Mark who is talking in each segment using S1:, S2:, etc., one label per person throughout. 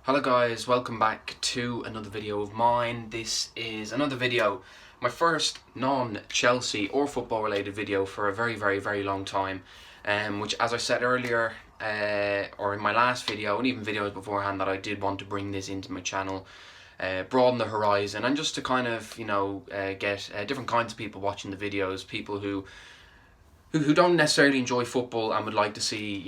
S1: Hello guys, welcome back to another video of mine. This is another video, my first non-Chelsea or football related video for a very long time, which, as I said earlier, or in my last video and even videos beforehand, that I did want to bring this into my channel, broaden the horizon, and just to kind of get different kinds of people watching the videos, people who don't necessarily enjoy football and would like to see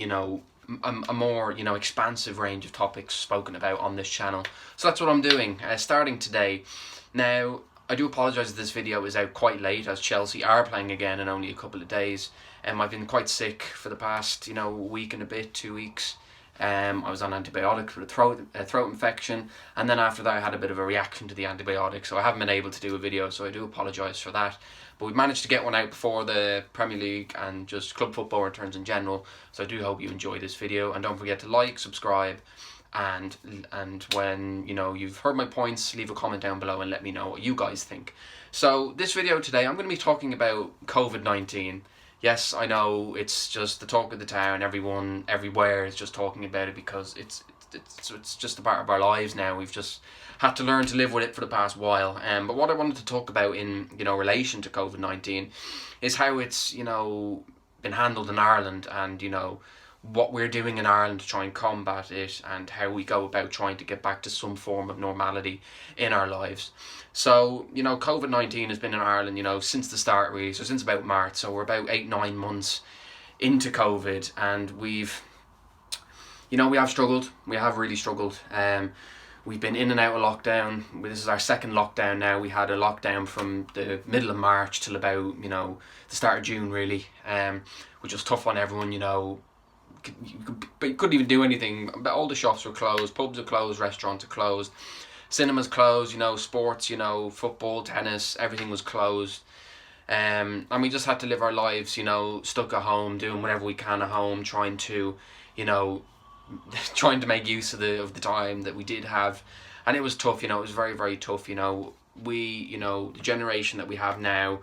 S1: a more expansive range of topics spoken about on this channel. So that's what I'm doing, starting today. Now, I do apologise if this video is out quite late, as Chelsea are playing again in only a couple of days. I've been quite sick for the past week and a bit, 2 weeks. I was on antibiotics for a throat infection, and then after that I had a bit of a reaction to the antibiotics, so I haven't been able to do a video, so I do apologise for that. But we've managed to get one out before the Premier League and just club football returns in general, so I do hope you enjoy this video, and don't forget to like, subscribe, and when you've heard my points, leave a comment down below and let me know what you guys think. So this video today, I'm going to be talking about COVID-19. Yes, I know it's just the talk of the town. Everyone, everywhere is just talking about it because it's just a part of our lives now. We've just had to learn to live with it for the past while. But what I wanted to talk about in relation to COVID-19 is how it's been handled in Ireland, and what we're doing in Ireland to try and combat it, and how we go about trying to get back to some form of normality in our lives. So, COVID-19 has been in Ireland, since the start really, so since about March, so we're about 8-9 months into COVID, and we have struggled, we have really struggled. We've been in and out of lockdown. This is our second lockdown now. We had a lockdown from the middle of March till about, the start of June really, which was tough on everyone, but you couldn't even do anything. All the shops were closed, pubs are closed, restaurants are closed, cinemas closed, sports, football, tennis, everything was closed. And we just had to live our lives, stuck at home, doing whatever we can at home, trying to make use of the time that we did have. And it was tough, it was very tough. The generation that we have now,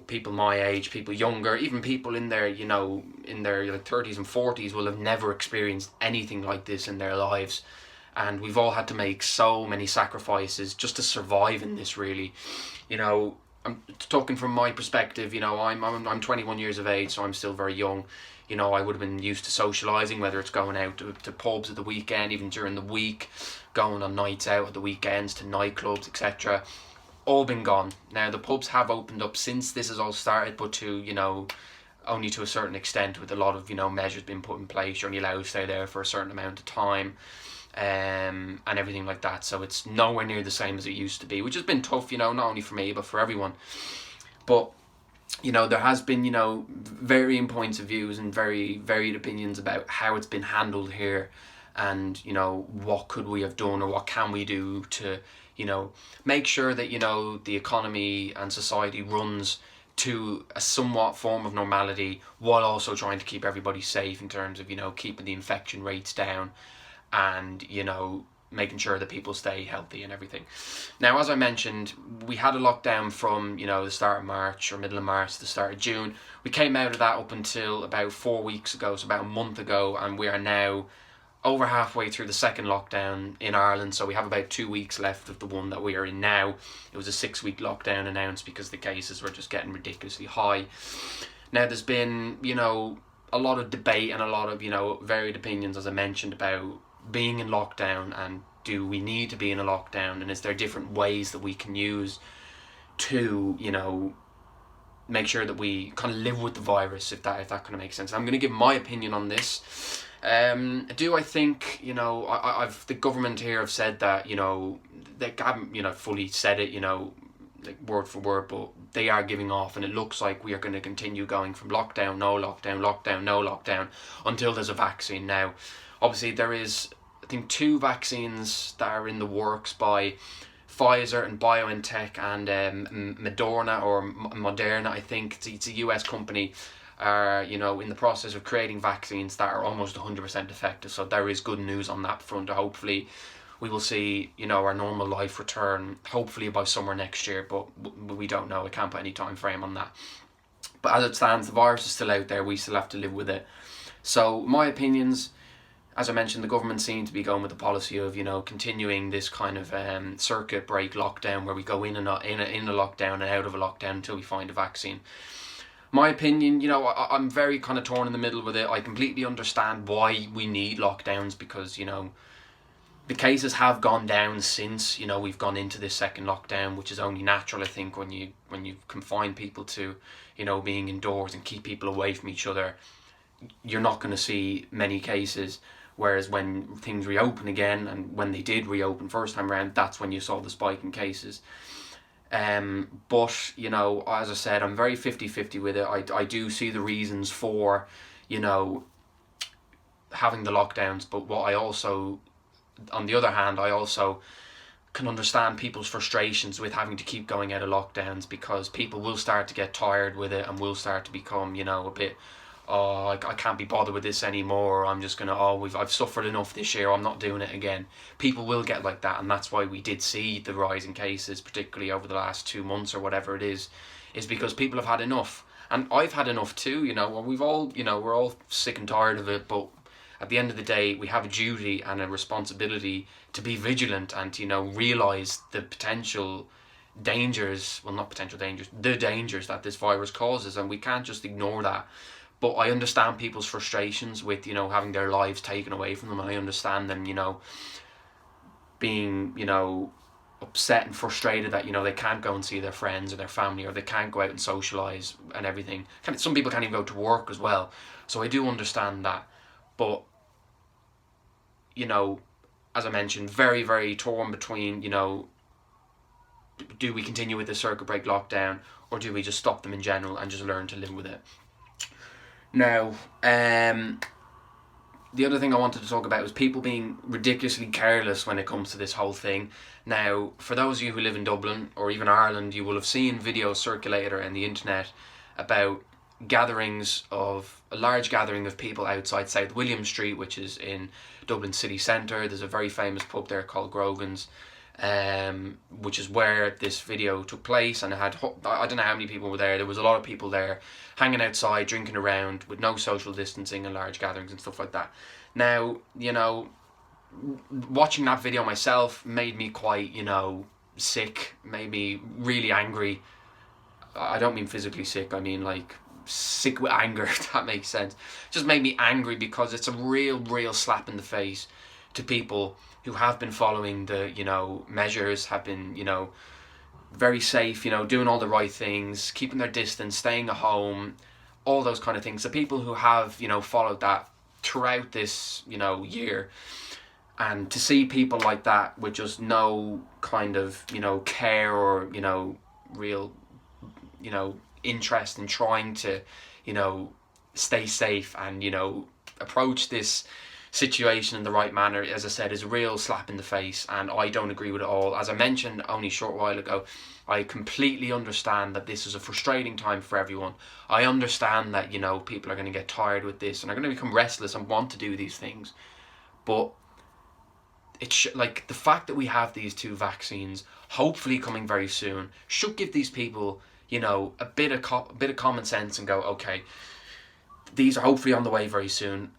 S1: people my age, people younger, even people in their 30s and 40s will have never experienced anything like this in their lives. And we've all had to make so many sacrifices just to survive in this, really. I'm talking from my perspective, I'm 21 years of age, so I'm still very young. I would have been used to socialising, whether it's going out to pubs at the weekend, even during the week, going on nights out at the weekends to nightclubs, etc. All been gone. Now, the pubs have opened up since this has all started, but to, only to a certain extent, with a lot of, measures being put in place. You're only allowed to stay there for a certain amount of time, and everything like that. So it's nowhere near the same as it used to be, which has been tough, not only for me, but for everyone. But, there has been, varying points of views and very varied opinions about how it's been handled here, and, what could we have done, or what can we do to, make sure that, the economy and society runs to a somewhat form of normality, while also trying to keep everybody safe in terms of, keeping the infection rates down, and, making sure that people stay healthy and everything. Now, as I mentioned, we had a lockdown from, the start of March or middle of March to the start of June. We came out of that up until about 4 weeks ago, so about a month ago, and we are now over halfway through the second lockdown in Ireland, so we have about 2 weeks left of the one that we are in now. It was a 6-week lockdown announced because the cases were just getting ridiculously high. Now, there's been, a lot of debate and a lot of, varied opinions, as I mentioned, about being in lockdown, and do we need to be in a lockdown, and is there different ways that we can use to, make sure that we kind of live with the virus, if that kind of makes sense. I'm going to give my opinion on this. Do I think, I've the government here have said that, they haven't, fully said it, like word for word, but they are giving off, and it looks like we are going to continue going from lockdown, no lockdown, lockdown, no lockdown, until there's a vaccine. Now, obviously there is, I think, 2 vaccines that are in the works by Pfizer and BioNTech, and Moderna, or Moderna, I think. It's a US company, are in the process of creating vaccines that are almost 100% effective. So there is good news on that front. Hopefully we will see our normal life return, hopefully by summer next year, but we don't know. I can't put any time frame on that. But as it stands, the virus is still out there. We still have to live with it. So my opinions, as I mentioned, the government seem to be going with the policy of, continuing this kind of circuit break lockdown, where we go in a lockdown and out of a lockdown until we find a vaccine. My opinion, I'm very kind of torn in the middle with it. I completely understand why we need lockdowns, because, the cases have gone down since, we've gone into this second lockdown, which is only natural, I think, when you confine people to, being indoors and keep people away from each other. You're not going to see many cases. Whereas when things reopen again, and when they did reopen first time around, that's when you saw the spike in cases. But, as I said, I'm very 50-50 with it. I do see the reasons for, having the lockdowns. But what I also, on the other hand, I also can understand people's frustrations with having to keep going out of lockdowns, because people will start to get tired with it and will start to become, a bit, I can't be bothered with this anymore. I'm just gonna, I've suffered enough this year, I'm not doing it again. People will get like that, and that's why we did see the rise in cases, particularly over the last 2 months or whatever it is because people have had enough. And I've had enough too, we've all, we're all sick and tired of it. But at the end of the day, we have a duty and a responsibility to be vigilant and to, realise the potential dangers, well, not potential dangers, the dangers that this virus causes, and we can't just ignore that. But I understand people's frustrations with, having their lives taken away from them. And I understand them, being, upset and frustrated that, they can't go and see their friends or their family, or they can't go out and socialise and everything. Some people can't even go to work as well. So I do understand that. But, as I mentioned, very, very torn between, do we continue with the circuit break lockdown, or do we just stop them in general and just learn to live with it? Now, the other thing I wanted to talk about was people being ridiculously careless when it comes to this whole thing. Now, for those of you who live in Dublin or even Ireland, you will have seen videos circulated around the internet about a large gathering of people outside South William Street, which is in Dublin city centre. There's a very famous pub there called Grogan's, which is where this video took place, and it had, I don't know how many people were there. There was a lot of people there hanging outside, drinking around, with no social distancing and large gatherings and stuff like that. Now, watching that video myself made me quite, sick, made me really angry. I don't mean physically sick, I mean like sick with anger, if that makes sense. Just made me angry, because it's a real slap in the face to people who have been following the, measures, have been, very safe, doing all the right things, keeping their distance, staying at home, all those kind of things. The people who have, followed that throughout this, year, and to see people like that with just no kind of, care or, real, interest in trying to, stay safe and, approach this situation in the right manner, as I said, is a real slap in the face, and I don't agree with it all. As I mentioned only a short while ago, I completely understand that this is a frustrating time for everyone. I understand that, people are going to get tired with this and are going to become restless and want to do these things. But it's like the fact that we have these 2 vaccines, hopefully coming very soon, should give these people, a bit of common sense and go, okay, these are hopefully on the way very soon.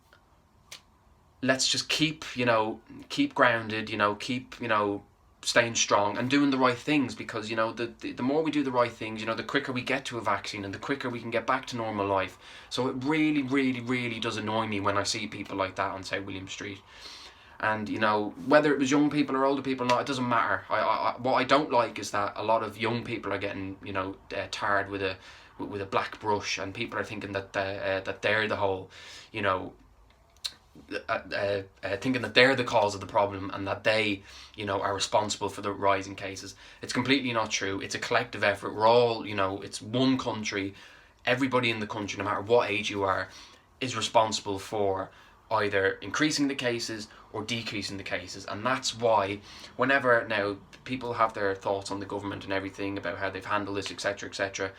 S1: Let's just keep grounded, keep, staying strong and doing the right things, because, the more we do the right things, the quicker we get to a vaccine and the quicker we can get back to normal life. So it really, really, really does annoy me when I see people like that on South William Street. And, whether it was young people or older people or not, it doesn't matter. What I don't like is that a lot of young people are getting, tarred with a black brush, and people are thinking that they're the whole, thinking that they're the cause of the problem and that they, are responsible for the rise in cases. It's completely not true. It's a collective effort. We're all, it's one country. Everybody in the country, no matter what age you are, is responsible for either increasing the cases or decreasing the cases. And that's why whenever now people have their thoughts on the government and everything about how they've handled this, etc.,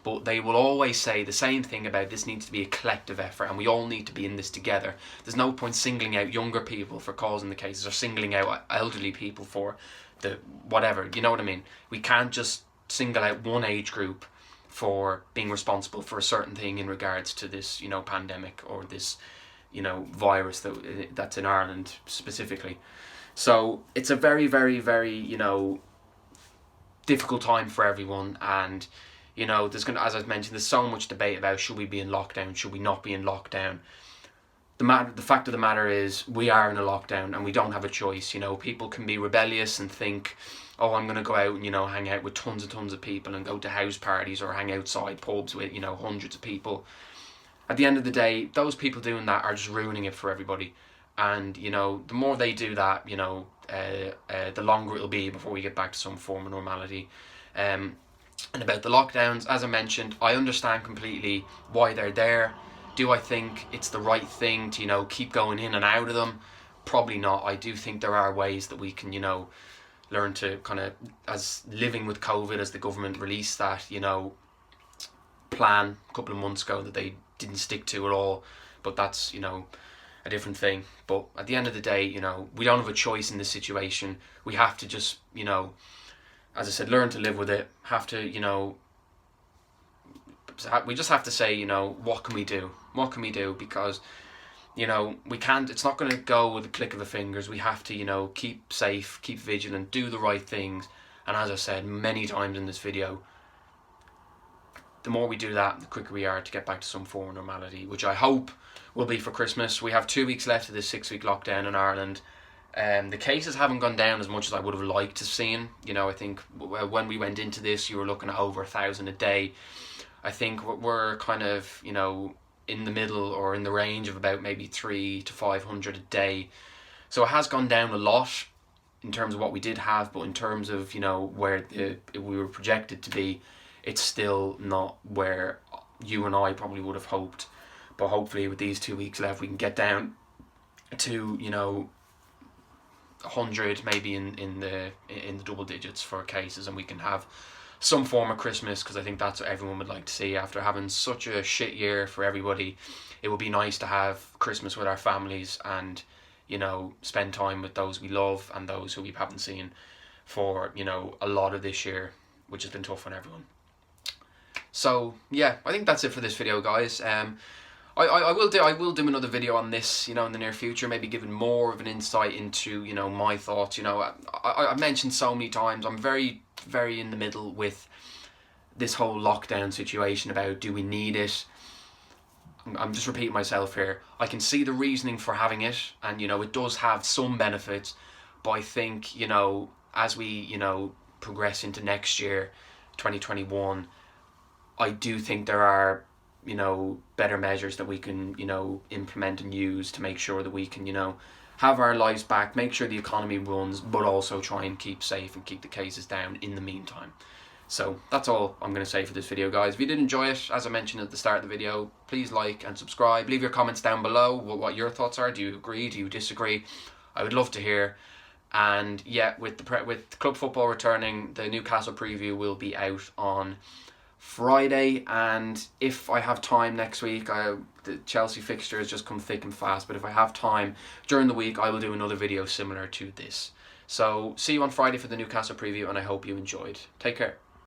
S1: but they will always say the same thing about this needs to be a collective effort and we all need to be in this together. There's no point singling out younger people for causing the cases or singling out elderly people for the whatever, you know what I mean? We can't just single out one age group for being responsible for a certain thing in regards to this, pandemic or this virus that's in Ireland specifically. So it's a very, very, very, difficult time for everyone. And, as I've mentioned, there's so much debate about should we be in lockdown, should we not be in lockdown. The fact of the matter is we are in a lockdown and we don't have a choice. People can be rebellious and think, oh, I'm going to go out and, hang out with tons and tons of people and go to house parties or hang outside pubs with, hundreds of people. At the end of the day, those people doing that are just ruining it for everybody. And, the more they do that, the longer it'll be before we get back to some form of normality. And about the lockdowns, as I mentioned, I understand completely why they're there. Do I think it's the right thing to, keep going in and out of them? Probably not. I do think there are ways that we can, learn to kind of, as living with COVID, as the government released that, plan a couple of months ago that they didn't stick to at all. But that's, a different thing. But at the end of the day, we don't have a choice in this situation. We have to just, as I said, learn to live with it. Have to, we just have to say, what can we do? What can we do? Because, we can't, it's not going to go with a click of the fingers. We have to, keep safe, keep vigilant, do the right things. And as I said many times in this video, the more we do that, the quicker we are to get back to some form of normality, which I hope will be for Christmas. We have 2 weeks left of this 6-week lockdown in Ireland. The cases haven't gone down as much as I would have liked to have seen. I think when we went into this, you were looking at over 1,000 a day. I think we're kind of, in the middle or in the range of about maybe 300 to 500 a day. So it has gone down a lot in terms of what we did have, but in terms of, where we were projected to be, it's still not where you and I probably would have hoped. But hopefully with these 2 weeks left, we can get down to, 100, maybe in the double digits for cases, and we can have some form of Christmas, because I think that's what everyone would like to see. After having such a shit year for everybody, it would be nice to have Christmas with our families and, spend time with those we love and those who we haven't seen for, a lot of this year, which has been tough on everyone. So yeah, I think that's it for this video, guys. I will do another video on this, in the near future, maybe giving more of an insight into, my thoughts. I mentioned so many times, I'm very, very in the middle with this whole lockdown situation about, do we need it? I'm just repeating myself here. I can see the reasoning for having it, and, it does have some benefits, but I think, as we, progress into next year, 2021, I do think there are, better measures that we can, implement and use to make sure that we can, have our lives back, make sure the economy runs, but also try and keep safe and keep the cases down in the meantime. So that's all I'm going to say for this video, guys. If you did enjoy it, as I mentioned at the start of the video, please like and subscribe. Leave your comments down below what your thoughts are. Do you agree? Do you disagree? I would love to hear. And yeah, with club football returning, the Newcastle preview will be out on Friday, and if I have time next week, the Chelsea fixture has just come thick and fast, but if I have time during the week, I will do another video similar to this. So see you on Friday for the Newcastle preview, and I hope you enjoyed. Take care.